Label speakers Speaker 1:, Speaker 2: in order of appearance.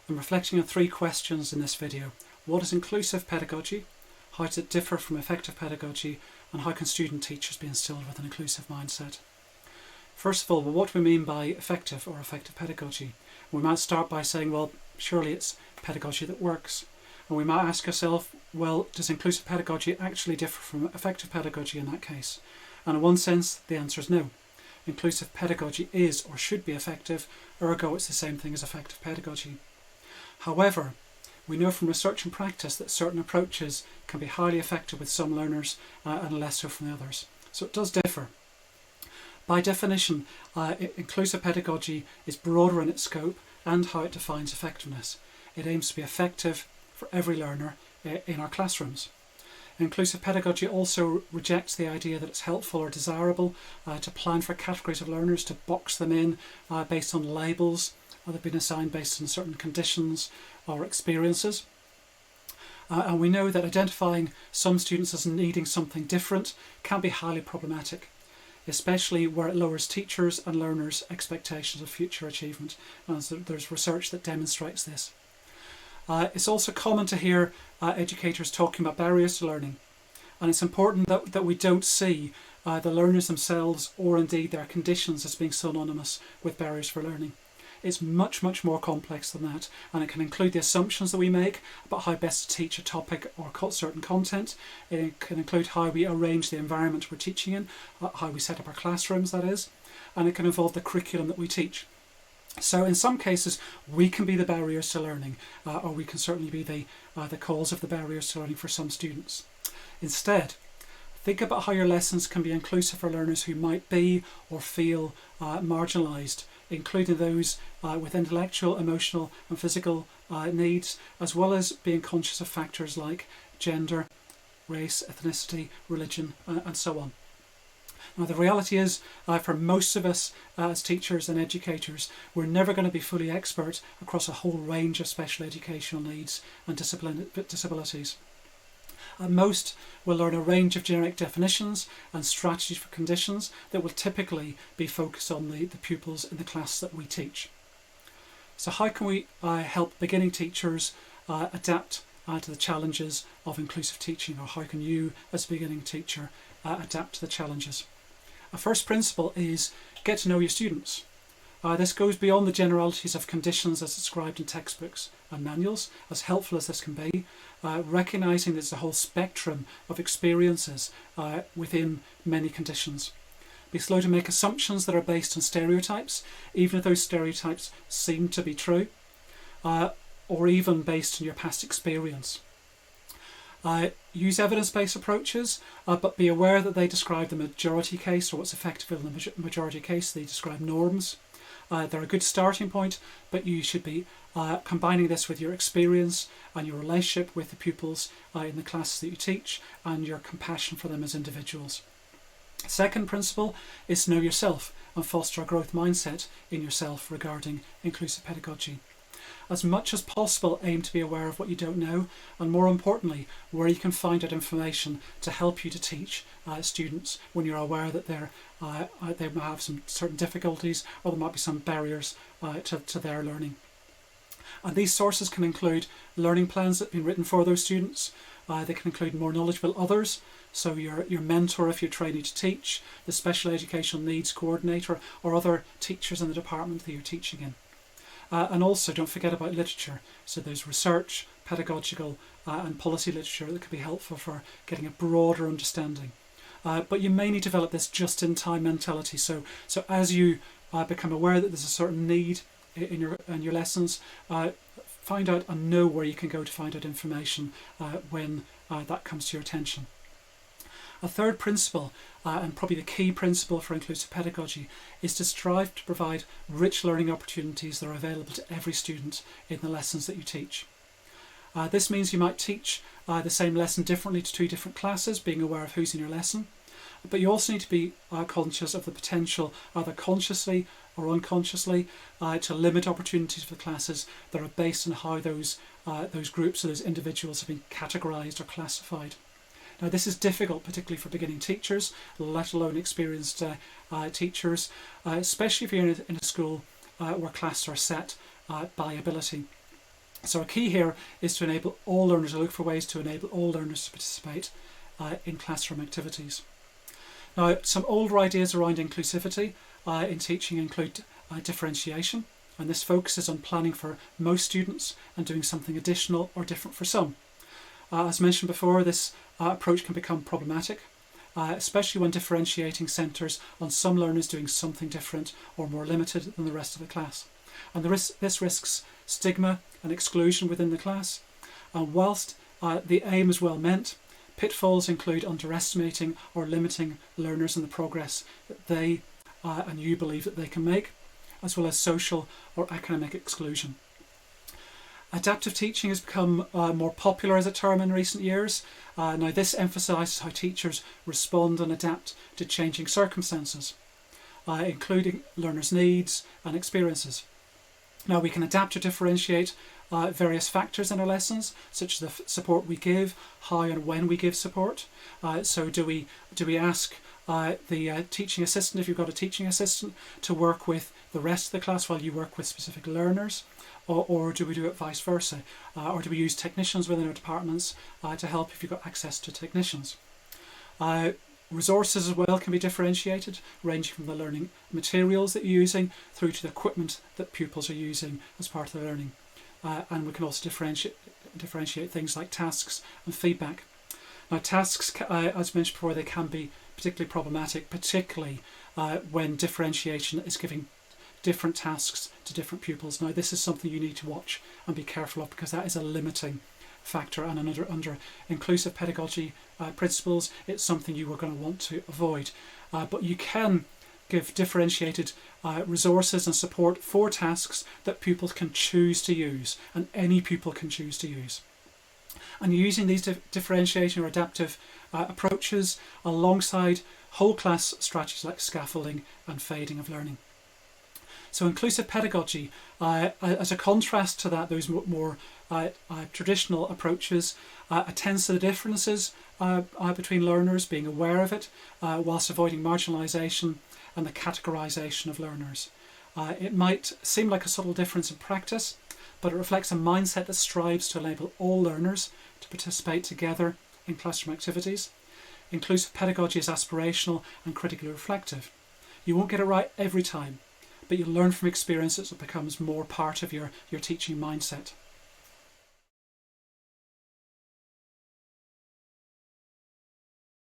Speaker 1: I'm reflecting on 3 questions in this video. What is inclusive pedagogy? How does it differ from effective pedagogy? And how can student teachers be instilled with an inclusive mindset? First of all, what do we mean by effective or effective pedagogy? We might start by saying, well, surely it's pedagogy that works. And we might ask ourselves, well, does inclusive pedagogy actually differ from effective pedagogy in that case? And in one sense, the answer is no. Inclusive pedagogy is or should be effective, ergo it's the same thing as effective pedagogy. However, we know from research and practice that certain approaches can be highly effective with some learners and less so from the others. So it does differ. By definition, inclusive pedagogy is broader in its scope and how it defines effectiveness. It aims to be effective for every learner in our classrooms. Inclusive pedagogy also rejects the idea that it's helpful or desirable to plan for categories of learners, to box them in based on labels that have been assigned based on certain conditions or experiences. And we know that identifying some students as needing something different can be highly problematic, especially where it lowers teachers' and learners' expectations of future achievement. And there's research that demonstrates this. It's also common to hear educators talking about barriers to learning. And it's important that we don't see the learners themselves or indeed their conditions as being synonymous with barriers for learning. It's much, much more complex than that, and it can include the assumptions that we make about how best to teach a topic or certain content. It can include how we arrange the environment we're teaching in, how we set up our classrooms, that is, and it can involve the curriculum that we teach. So in some cases, we can be the barriers to learning, or we can certainly be the cause of the barriers to learning for some students. Instead, think about how your lessons can be inclusive for learners who might be or feel marginalised, including those with intellectual, emotional and physical needs, as well as being conscious of factors like gender, race, ethnicity, religion and so on. Now the reality is, for most of us as teachers and educators, we're never going to be fully expert across a whole range of special educational needs and disabilities. At most, we'll learn a range of generic definitions and strategies for conditions that will typically be focused on the pupils in the class that we teach. So how can we help beginning teachers adapt to the challenges of inclusive teaching, or how can you as a beginning teacher adapt to the challenges? A first principle is get to know your students. This goes beyond the generalities of conditions as described in textbooks and manuals, as helpful as this can be, recognising there's a whole spectrum of experiences within many conditions. Be slow to make assumptions that are based on stereotypes, even if those stereotypes seem to be true, or even based on your past experience. Use evidence-based approaches, but be aware that they describe the majority case, or what's effective in the majority case. They describe norms. They're a good starting point, but you should be combining this with your experience and your relationship with the pupils in the classes that you teach, and your compassion for them as individuals. Second principle is to know yourself and foster a growth mindset in yourself regarding inclusive pedagogy. As much as possible, aim to be aware of what you don't know, and more importantly, where you can find out information to help you to teach students when you're aware that they might have some certain difficulties, or there might be some barriers to their learning. And these sources can include learning plans that have been written for those students. They can include more knowledgeable others, so your mentor if you're training to teach, the special educational needs coordinator, or other teachers in the department that you're teaching in. And also don't forget about literature. So there's research, pedagogical and policy literature that could be helpful for getting a broader understanding. But you may need to develop this just-in-time mentality. So as you become aware that there's a certain need in your lessons, find out and know where you can go to find out information when that comes to your attention. A third principle, and probably the key principle for inclusive pedagogy, is to strive to provide rich learning opportunities that are available to every student in the lessons that you teach. This means you might teach the same lesson differently to 2 different classes, being aware of who's in your lesson. But you also need to be conscious of the potential, either consciously or unconsciously, to limit opportunities for the classes that are based on how those groups or those individuals have been categorised or classified. Now this is difficult, particularly for beginning teachers, let alone experienced teachers, especially if you're in a school where classes are set by ability. So a key here is to enable all learners, to look for ways to enable all learners to participate in classroom activities. Now, some older ideas around inclusivity in teaching include differentiation, and this focuses on planning for most students and doing something additional or different for some. As mentioned before, this approach can become problematic, especially when differentiating centres on some learners doing something different or more limited than the rest of the class. And this risks stigma and exclusion within the class. And whilst the aim is well meant, pitfalls include underestimating or limiting learners and the progress that they and you believe that they can make, as well as social or academic exclusion. Adaptive teaching has become more popular as a term in recent years. Now this emphasises how teachers respond and adapt to changing circumstances, including learners' needs and experiences. Now we can adapt or differentiate various factors in our lessons, such as the support we give, how and when we give support. So do we ask the teaching assistant, if you've got a teaching assistant, to work with the rest of the class while you work with specific learners, or do we do it vice versa? Or do we use technicians within our departments to help if you've got access to technicians? Resources as well can be differentiated, ranging from the learning materials that you're using through to the equipment that pupils are using as part of their learning. And we can also differentiate things like tasks and feedback. Now tasks, as mentioned before, they can be particularly problematic, particularly when differentiation is giving different tasks to different pupils. Now this is something you need to watch and be careful of, because that is a limiting factor, and under inclusive pedagogy principles, it's something you are going to want to avoid. But you can give differentiated resources and support for tasks that pupils can choose to use, and any pupil can choose to use. And using these differentiation or adaptive approaches alongside whole class strategies like scaffolding and fading of learning. So inclusive pedagogy, as a contrast to that, those more traditional approaches, attends to the differences between learners, being aware of it, whilst avoiding marginalisation and the categorisation of learners. It might seem like a subtle difference in practice, but it reflects a mindset that strives to enable all learners to participate together in classroom activities. Inclusive pedagogy is aspirational and critically reflective. You won't get it right every time, but you'll learn from experience as it becomes more part of your teaching mindset.